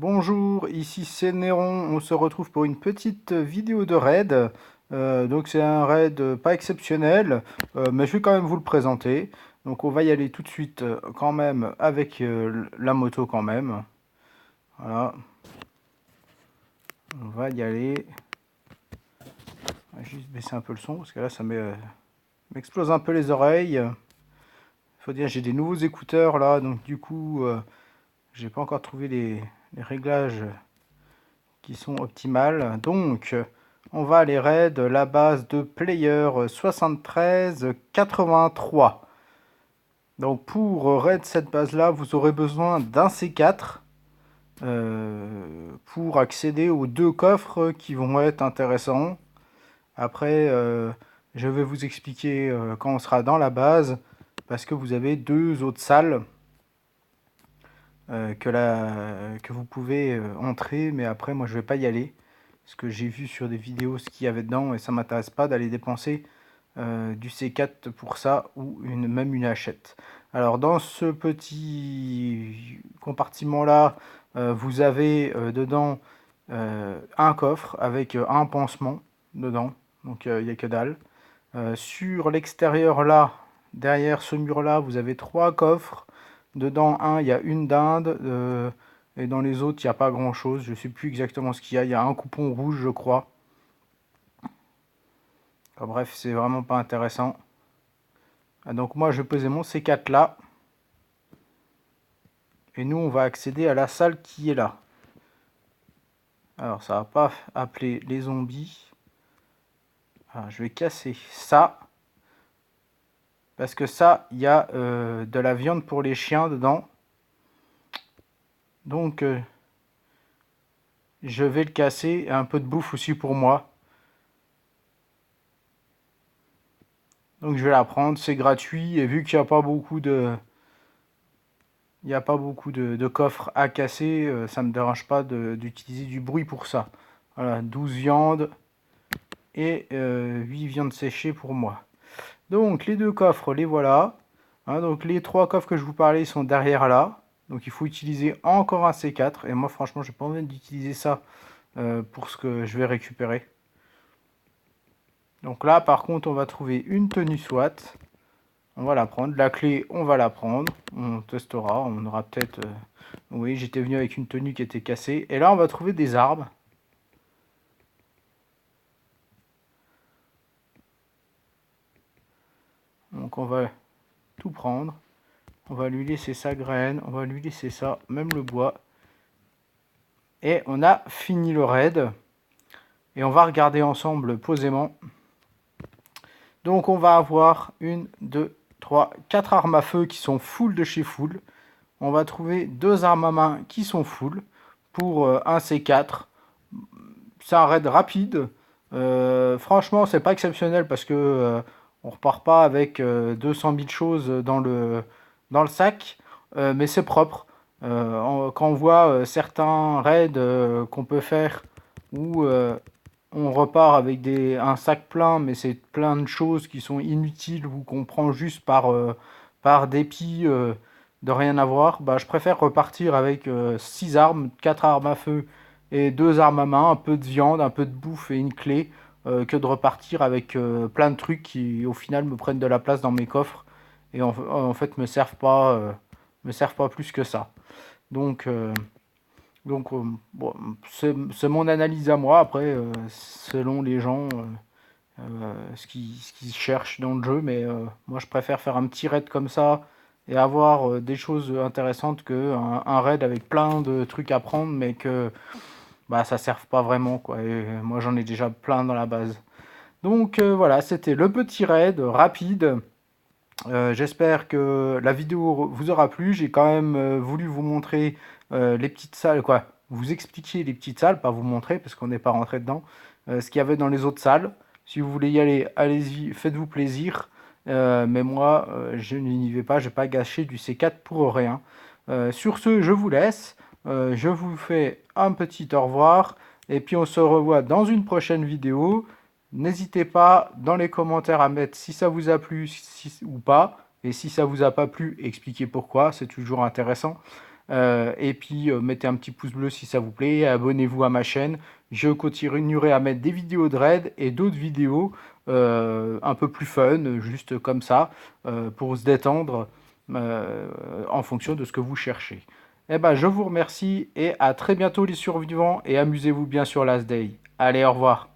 Bonjour, ici c'est Néron, on se retrouve pour une petite vidéo de raid. Donc c'est un raid pas exceptionnel, mais je vais quand même vous le présenter. Donc on va y aller tout de suite quand même avec la moto quand même. Voilà, on va y aller. On va juste baisser un peu le son parce que là ça m'explose un peu les oreilles. Faut dire j'ai des nouveaux écouteurs là, donc du coup j'ai pas encore trouvé les réglages qui sont optimales. Donc, on va aller raid la base de player 7383. Donc, pour raid cette base-là, vous aurez besoin d'un C4 pour accéder aux deux coffres qui vont être intéressants. Après, je vais vous expliquer quand on sera dans la base, parce que vous avez deux autres salles que vous pouvez entrer, mais après, moi, je vais pas y aller. Parce que j'ai vu sur des vidéos ce qu'il y avait dedans et ça m'intéresse pas d'aller dépenser du C4 pour ça ou même une hachette. Alors dans ce petit compartiment là, vous avez dedans un coffre avec un pansement dedans, donc il n'y a que dalle. Sur l'extérieur là, derrière ce mur là, vous avez trois coffres. Dedans un, il y a une dinde. Et dans les autres, il n'y a pas grand chose. Je ne sais plus exactement ce qu'il y a. Il y a un coupon rouge, je crois. Enfin, bref, c'est vraiment pas intéressant. Donc moi, je vais poser mon C4 là. Et nous, on va accéder à la salle qui est là. Alors, ça va pas appeler les zombies. Alors, je vais casser ça. Parce que ça, il y a de la viande pour les chiens dedans. Donc, je vais le casser. Et un peu de bouffe aussi pour moi. Donc, je vais la prendre. C'est gratuit. Et vu qu'il n'y a pas beaucoup de... Il n'y a pas beaucoup de coffres à casser, ça ne me dérange pas d'utiliser du bruit pour ça. Voilà, 12 viandes et 8 viandes séchées pour moi. Donc les deux coffres, les voilà. Hein, donc les trois coffres que je vous parlais sont derrière là. Donc il faut utiliser encore un C4. Et moi franchement, j'ai pas envie d'utiliser ça pour ce que je vais récupérer. Donc là par contre, on va trouver une tenue SWAT. On va la prendre. La clé, on va la prendre. On testera. On aura peut-être... Oui, j'étais venu avec une tenue qui était cassée. Et là, on va trouver des armes. Donc on va tout prendre. On va lui laisser sa graine. On va lui laisser ça. Même le bois. Et on a fini le raid. Et on va regarder ensemble posément. Donc on va avoir une, deux, trois, quatre armes à feu qui sont full de chez full. On va trouver deux armes à main qui sont full pour un C4. C'est un raid rapide. Franchement, c'est pas exceptionnel parce que on repart pas avec 200 000 choses dans le sac, mais c'est propre. Quand on voit certains raids qu'on peut faire où on repart avec un sac plein, mais c'est plein de choses qui sont inutiles ou qu'on prend juste par dépit de rien avoir, bah, je préfère repartir avec 6 armes, 4 armes à feu et 2 armes à main, un peu de viande, un peu de bouffe et une clé, que de repartir avec plein de trucs qui au final me prennent de la place dans mes coffres et en fait me servent pas plus que ça. Donc, bon, c'est mon analyse à moi. Après, selon les gens, ce qu'ils cherchent dans le jeu, mais moi je préfère faire un petit raid comme ça et avoir des choses intéressantes que un raid avec plein de trucs à prendre, mais que bah, ça ne serve pas vraiment, quoi. Et moi j'en ai déjà plein dans la base. Donc voilà, c'était le petit raid rapide. J'espère que la vidéo vous aura plu. J'ai quand même voulu vous montrer les petites salles, quoi. Vous expliquer les petites salles, pas vous montrer parce qu'on n'est pas rentré dedans. Ce qu'il y avait dans les autres salles. Si vous voulez y aller, allez-y, faites-vous plaisir. Mais moi, je n'y vais pas. Je ne vais pas gâcher du C4 pour rien. Sur ce, je vous laisse. Je vous fais un petit au revoir. Et puis on se revoit dans une prochaine vidéo. N'hésitez pas dans les commentaires à mettre si ça vous a plu ou pas. Et si ça vous a pas plu, expliquez pourquoi, c'est toujours intéressant. Et puis mettez un petit pouce bleu si ça vous plaît, et abonnez-vous à ma chaîne. Je continuerai à mettre des vidéos de raid et d'autres vidéos un peu plus fun, juste comme ça, pour se détendre en fonction de ce que vous cherchez. Eh ben, je vous remercie et à très bientôt les survivants, et amusez-vous bien sur Last Day. Allez, au revoir.